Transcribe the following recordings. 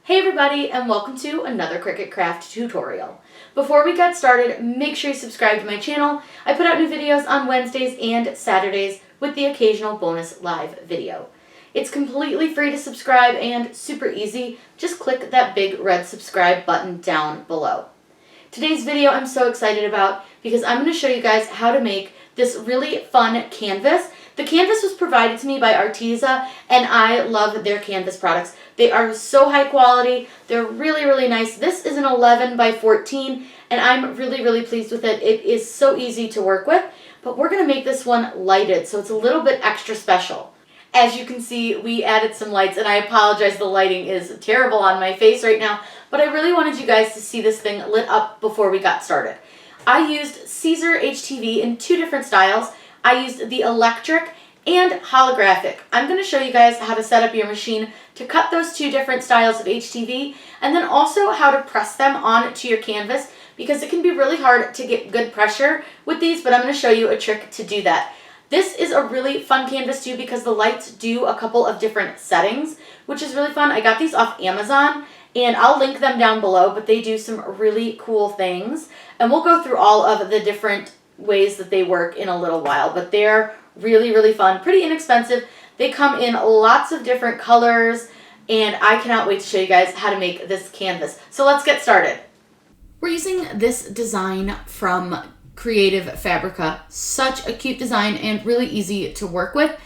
Hey everybody, and welcome to another Cricut craft tutorial. Before we get started, make sure you subscribe to my channel. I put out new videos on Wednesdays and Saturdays with the occasional bonus live video. It's completely free to subscribe and super easy. Just click that big red subscribe button down below. Today's video I'm so excited about because I'm going to show you guys how to make this really fun canvas. The canvas was provided to me by Arteza, and I love their canvas products. They are so high quality. They're really, really nice. This is an 11 by 14, and I'm really, really pleased with it. It is so easy to work with, but we're going to make this one lighted, so it's a little bit extra special. As you can see, we added some lights, and I apologize, the lighting is terrible on my face right now, but I really wanted you guys to see this thing lit up before we got started. I used Caesar HTV in two different styles. I used the electric and holographic. I'm going to show you guys how to set up your machine to cut those two different styles of HTV, and then also how to press them onto your canvas, because it can be really hard to get good pressure with these, but I'm going to show you a trick to do that. This is a really fun canvas too because the lights do a couple of different settings, which is really fun. I got these off Amazon, and I'll link them down below, but they do some really cool things, and we'll go through all of the different ways that they work in a little while, but they're really, really fun, pretty inexpensive. They come in lots of different colors, and I cannot wait to show you guys how to make this canvas. So let's get started. We're using this design from Creative Fabrica. Such a cute design and really easy to work with,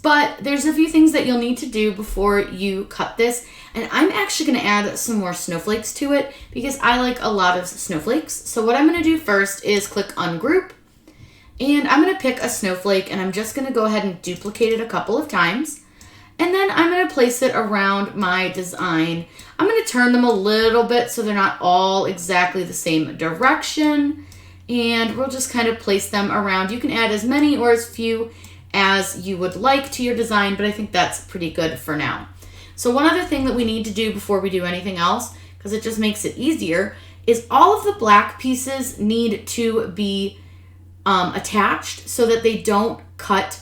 but there's a few things that you'll need to do before you cut this, and I'm actually going to add some more snowflakes to it because I like a lot of snowflakes. So what I'm going to do first is click Ungroup, and I'm going to pick a snowflake, and I'm just going to go ahead and duplicate it a couple of times, and then I'm going to place it around my design. I'm going to turn them a little bit so they're not all exactly the same direction, and we'll just kind of place them around. You can add as many or as few as you would like to your design, but I think that's pretty good for now. So one other thing that we need to do before we do anything else, because it just makes it easier, is all of the black pieces need to be attached so that they don't cut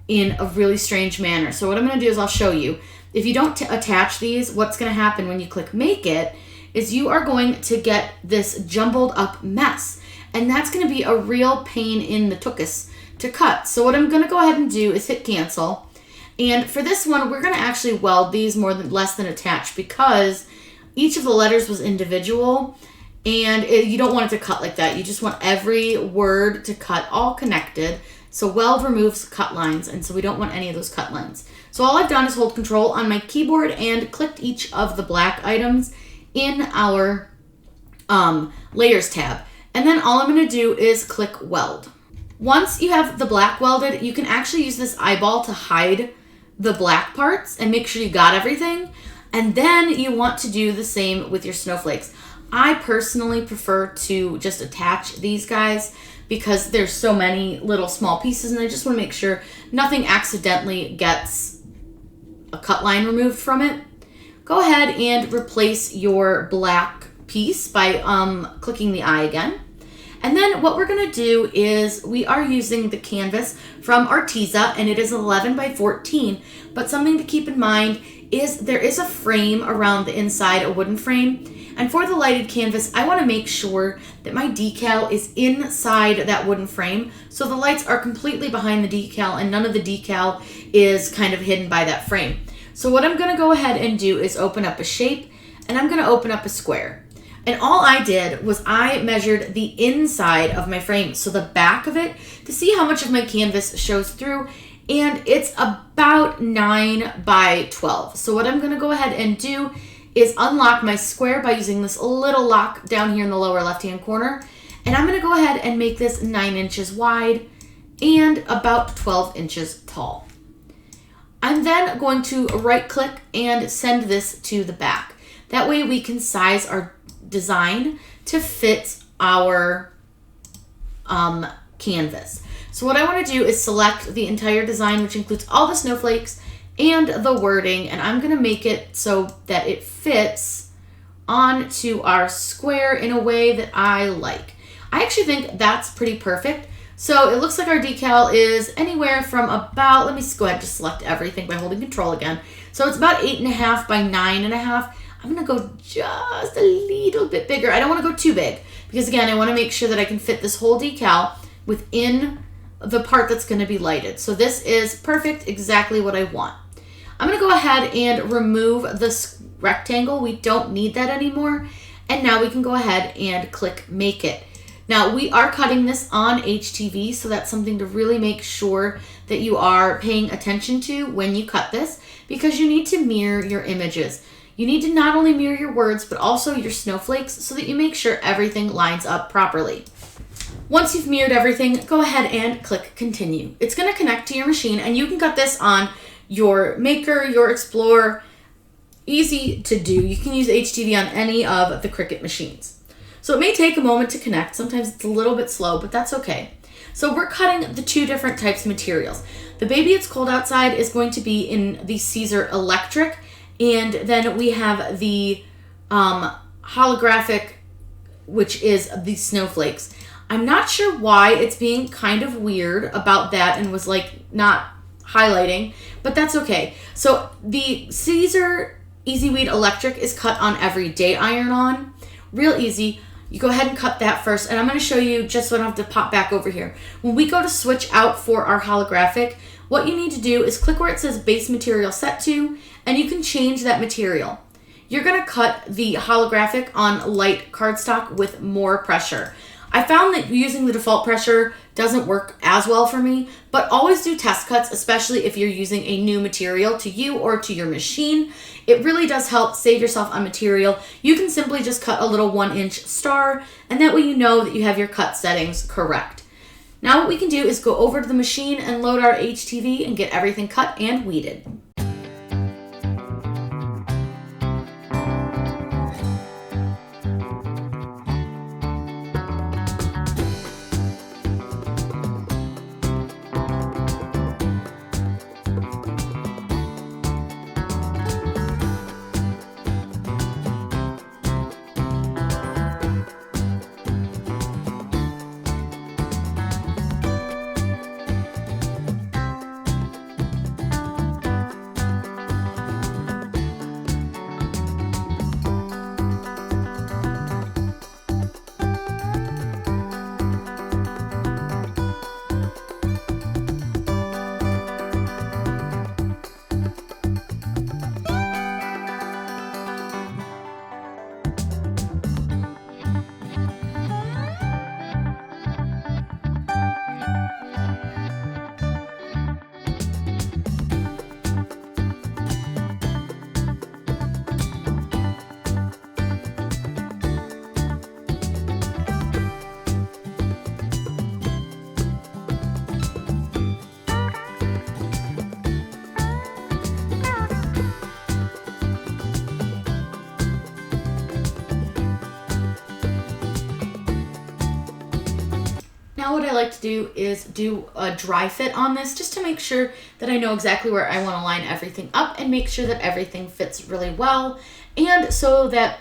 in a really strange manner. So what I'm going to do is I'll show you. If you don't attach these, what's going to happen when you click Make It is you are going to get this jumbled up mess, and that's going to be a real pain in the tuchus to cut. So what I'm going to go ahead and do is hit cancel. And for this one, we're going to actually weld these less than attach because each of the letters was individual, and you don't want it to cut like that. You just want every word to cut all connected. So weld removes cut lines, and so we don't want any of those cut lines. So all I've done is hold Control on my keyboard and clicked each of the black items in our Layers tab. And then all I'm going to do is click Weld. Once you have the black welded, you can actually use this eyeball to hide the black parts and make sure you got everything. And then you want to do the same with your snowflakes. I personally prefer to just attach these guys because there's so many little small pieces, and I just want to make sure nothing accidentally gets a cut line removed from it. Go ahead and replace your black piece by clicking the eye again. And then what we're going to do is we are using the canvas from Arteza, and it is 11 by 14. But something to keep in mind is there is a frame around the inside, a wooden frame. And for the lighted canvas, I want to make sure that my decal is inside that wooden frame. So the lights are completely behind the decal, and none of the decal is kind of hidden by that frame. So what I'm going to go ahead and do is open up a shape, and I'm going to open up a square. And all I did was I measured the inside of my frame, so the back of it, to see how much of my canvas shows through, and it's about 9 by 12. So what I'm going to go ahead and do is unlock my square by using this little lock down here in the lower left-hand corner, and I'm going to go ahead and make this 9 inches wide and about 12 inches tall. I'm then going to right-click and send this to the back. That way we can size our design to fit our canvas. So what I want to do is select the entire design, which includes all the snowflakes and the wording, and I'm going to make it so that it fits onto our square in a way that I like. I actually think that's pretty perfect. So it looks like our decal is anywhere from about, let me go ahead and just select everything by holding Control again. So it's about 8.5 by 9.5. I'm going to go just a little bit bigger. I don't want to go too big because, again, I want to make sure that I can fit this whole decal within the part that's going to be lighted. So this is perfect, exactly what I want. I'm going to go ahead and remove this rectangle. We don't need that anymore. And now we can go ahead and click Make It. Now, we are cutting this on HTV, so that's something to really make sure that you are paying attention to when you cut this, because you need to mirror your images. You need to not only mirror your words, but also your snowflakes so that you make sure everything lines up properly. Once you've mirrored everything, go ahead and click Continue. It's going to connect to your machine, and you can cut this on your Maker, your Explorer. Easy to do. You can use HTV on any of the Cricut machines. So it may take a moment to connect. Sometimes it's a little bit slow, but that's okay. So we're cutting the two different types of materials. The Baby It's Cold Outside is going to be in the Caesar Electric, and then we have the holographic, which is the Snowflakes. I'm not sure why it's being kind of weird about that and was like not highlighting, but that's okay. So the Caesar Easy Weed Electric is cut on everyday iron-on. Real easy. You go ahead and cut that first, and I'm going to show you just so I don't have to pop back over here. When we go to switch out for our holographic, what you need to do is click where it says Base Material Set To, and you can change that material. You're going to cut the holographic on light cardstock with more pressure. I found that using the default pressure doesn't work as well for me, but always do test cuts, especially if you're using a new material to you or to your machine. It really does help save yourself on material. You can simply just cut a little 1-inch star, and that way you know that you have your cut settings correct. Now what we can do is go over to the machine and load our HTV and get everything cut and weeded. Now what I like to do is do a dry fit on this just to make sure that I know exactly where I want to line everything up and make sure that everything fits really well. And so that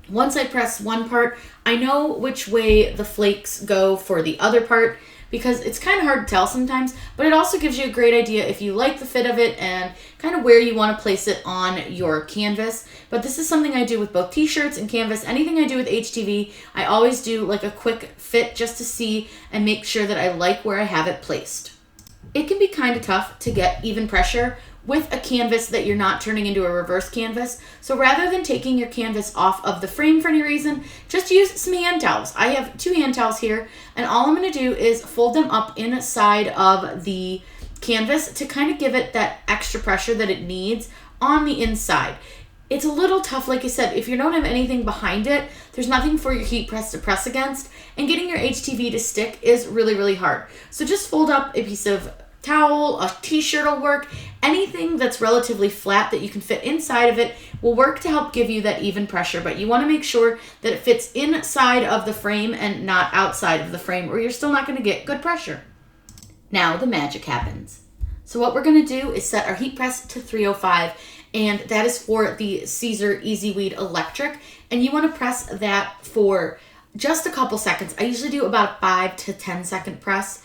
once I press one part, I know which way the flakes go for the other part, because it's kind of hard to tell sometimes, but it also gives you a great idea if you like the fit of it and kind of where you want to place it on your canvas. But this is something I do with both t-shirts and canvas. Anything I do with HTV, I always do like a quick fit just to see and make sure that I like where I have it placed. It can be kind of tough to get even pressure with a canvas that you're not turning into a reverse canvas. So rather than taking your canvas off of the frame for any reason, just use some hand towels. I have 2 hand towels here, and all I'm going to do is fold them up inside of the canvas to kind of give it that extra pressure that it needs on the inside. It's a little tough, like I said, if you don't have anything behind it, there's nothing for your heat press to press against, and getting your HTV to stick is really, really hard. So just fold up a piece of towel, a t-shirt will work. Anything that's relatively flat that you can fit inside of it will work to help give you that even pressure, but you want to make sure that it fits inside of the frame and not outside of the frame, or you're still not going to get good pressure. Now the magic happens. So what we're going to do is set our heat press to 305, and that is for the Caesar Easy Weed Electric, and you want to press that for just a couple seconds. I usually do about a 5 to 10 second press.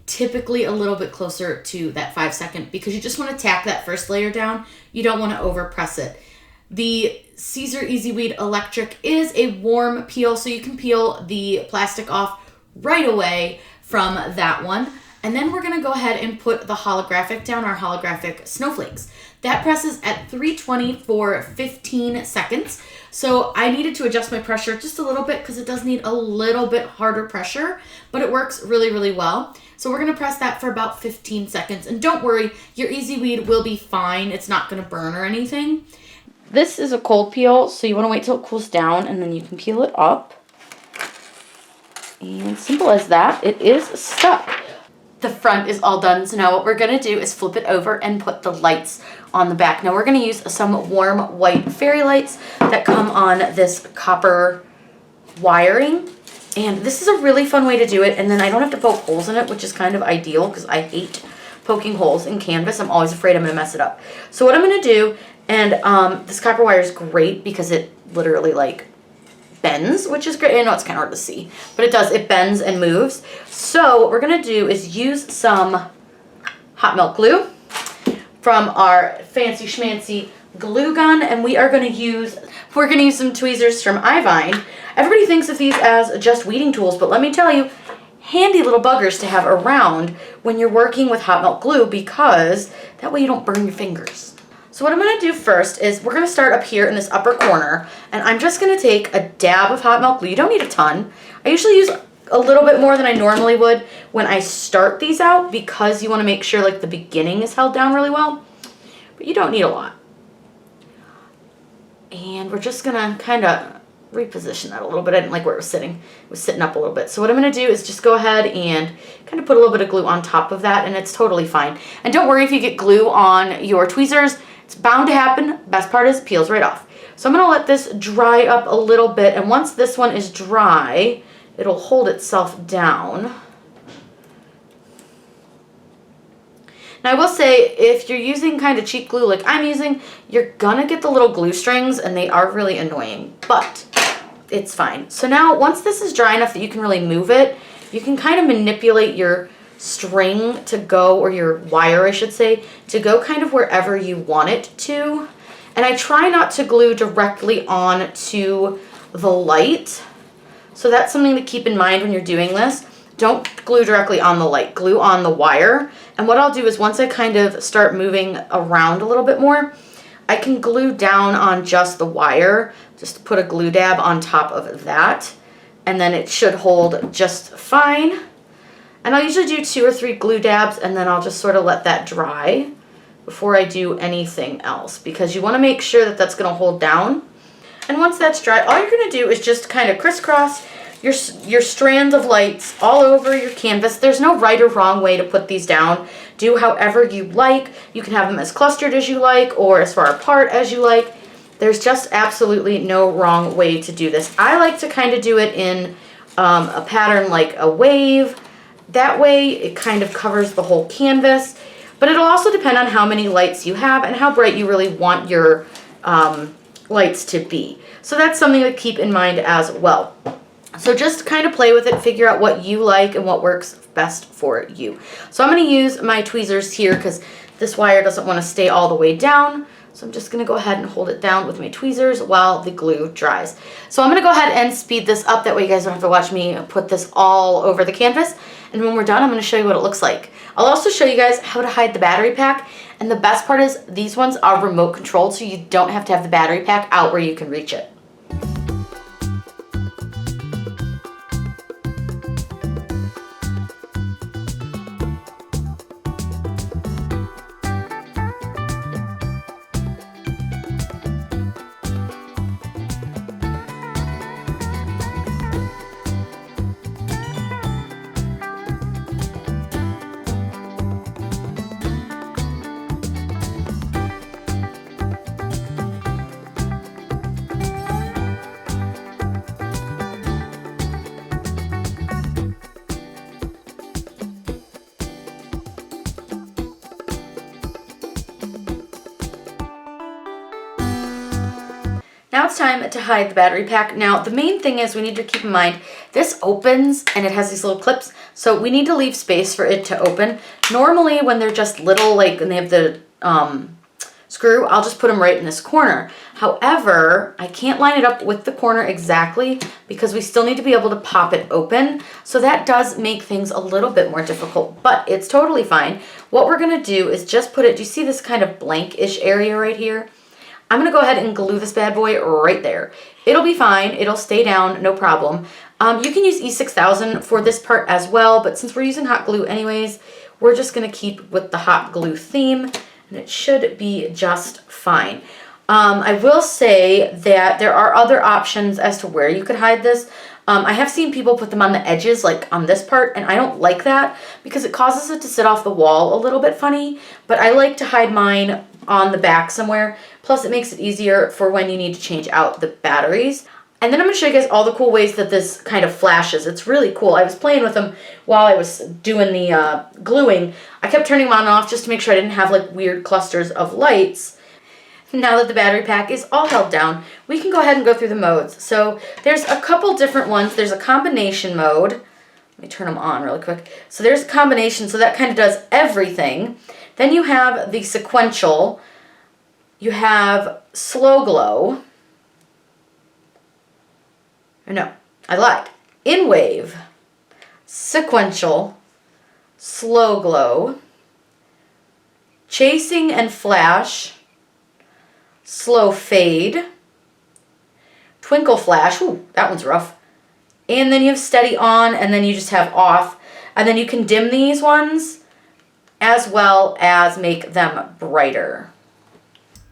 Typically a little bit closer to that 5 second, because you just want to tack that first layer down. You don't want to over press it. The Caesar EasyWeed Electric is a warm peel, so you can peel the plastic off right away from that one. And then we're gonna go ahead and put the holographic down, our holographic snowflakes. That presses at 320 for 15 seconds. So I needed to adjust my pressure just a little bit because it does need a little bit harder pressure, but it works really, really well. So we're gonna press that for about 15 seconds. And don't worry, your EasyWeed will be fine. It's not gonna burn or anything. This is a cold peel, so you wanna wait till it cools down and then you can peel it up. And simple as that, it is stuck. The front is all done, so now what we're gonna do is flip it over and put the lights on the back. Now we're gonna use some warm white fairy lights that come on this copper wiring. And this is a really fun way to do it, and then I don't have to poke holes in it, which is kind of ideal because I hate poking holes in canvas. I'm always afraid I'm gonna mess it up. So what I'm gonna do, and this copper wire is great because it literally like bends, which is great. I know it's kind of hard to see, but it does. It bends and moves. So what we're going to do is use some hot melt glue from our fancy schmancy glue gun, and we're going to use some tweezers from iVine. Everybody thinks of these as just weeding tools, but let me tell you, handy little buggers to have around when you're working with hot melt glue, because that way you don't burn your fingers. So what I'm going to do first is we're going to start up here in this upper corner, and I'm just going to take a dab of hot melt glue. You don't need a ton. I usually use a little bit more than I normally would when I start these out because you want to make sure like the beginning is held down really well, but you don't need a lot. And we're just going to kind of reposition that a little bit. I didn't like where it was sitting. It was sitting up a little bit. So what I'm going to do is just go ahead and kind of put a little bit of glue on top of that, and it's totally fine. And don't worry if you get glue on your tweezers. It's bound to happen. Best part is it peels right off. So I'm going to let this dry up a little bit, and once this one is dry, it'll hold itself down. Now I will say, if you're using kind of cheap glue like I'm using, you're gonna get the little glue strings, and they are really annoying, but it's fine. So now once this is dry enough that you can really move it, you can kind of manipulate your string to go, or your wire I should say, to go kind of wherever you want it to. And I try not to glue directly on to the light. So that's something to keep in mind when you're doing this. Don't glue directly on the light, glue on the wire. And what I'll do is once I kind of start moving around a little bit more, I can glue down on just the wire, just put a glue dab on top of that, and then it should hold just fine. And I'll usually do 2 or 3 glue dabs, and then I'll just sort of let that dry before I do anything else, because you want to make sure that that's going to hold down. And once that's dry, all you're going to do is just kind of crisscross your strands of lights all over your canvas. There's no right or wrong way to put these down. Do however you like. You can have them as clustered as you like or as far apart as you like. There's just absolutely no wrong way to do this. I like to kind of do it in a pattern like a wave. That way it kind of covers the whole canvas, but it'll also depend on how many lights you have and how bright you really want your lights to be. So that's something to keep in mind as well. So just kind of play with it, figure out what you like and what works best for you. So I'm going to use my tweezers here because this wire doesn't want to stay all the way down. So I'm just going to go ahead and hold it down with my tweezers while the glue dries. So I'm going to go ahead and speed this up. That way you guys don't have to watch me put this all over the canvas. And when we're done, I'm going to show you what it looks like. I'll also show you guys how to hide the battery pack. And the best part is these ones are remote controlled, so you don't have to have the battery pack out where you can reach it. Now it's time to hide the battery pack. Now the main thing is we need to keep in mind this opens and it has these little clips, so we need to leave space for it to open. Normally when they're just little, like, and they have the screw, I'll just put them right in this corner. However, I can't line it up with the corner exactly because we still need to be able to pop it open. So that does make things a little bit more difficult, but it's totally fine. What we're gonna do is just put it, do you see this kind of blank-ish area right here? I'm gonna go ahead and glue this bad boy right there. It'll be fine, it'll stay down, no problem. You can use E6000 for this part as well, but since we're using hot glue anyways, we're just gonna keep with the hot glue theme, and it should be just fine. I will say that there are other options as to where you could hide this. I have seen people put them on the edges, like on this part, and I don't like that because it causes it to sit off the wall a little bit funny, but I like to hide mine on the back somewhere. Plus, it makes it easier for when you need to change out the batteries. And then I'm going to show you guys all the cool ways that this kind of flashes. It's really cool. I was playing with them while I was doing the gluing. I kept turning them on and off just to make sure I didn't have like weird clusters of lights. Now that the battery pack is all held down, we can go ahead and go through the modes. So there's a couple different ones. There's a combination mode. Let me turn them on really quick. So there's a combination, so that kind of does everything. Then you have the sequential. You have slow glow. No, I lied. In wave, sequential, slow glow, chasing and flash, slow fade, twinkle flash, ooh, that one's rough, and then you have steady on, and then you just have off, and then you can dim these ones as well as make them brighter.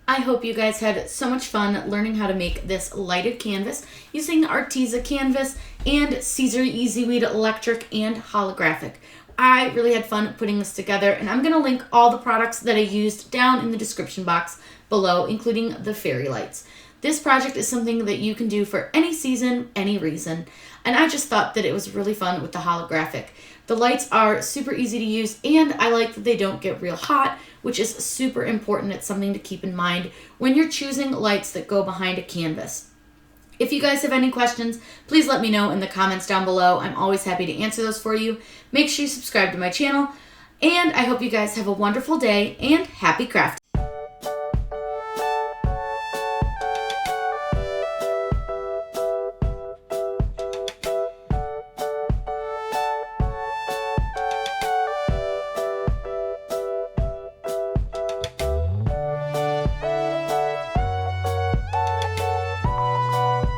I hope you guys had so much fun learning how to make this lighted canvas using Arteza canvas and Caesar EasyWeed electric and holographic. I really had fun putting this together, and I'm going to link all the products that I used down in the description box below, including the fairy lights. This project is something that you can do for any season, any reason, and I just thought that it was really fun with the holographic. The lights are super easy to use, and I like that they don't get real hot, which is super important. It's something to keep in mind when you're choosing lights that go behind a canvas. If you guys have any questions, please let me know in the comments down below. I'm always happy to answer those for you. Make sure you subscribe to my channel, and I hope you guys have a wonderful day and happy crafting.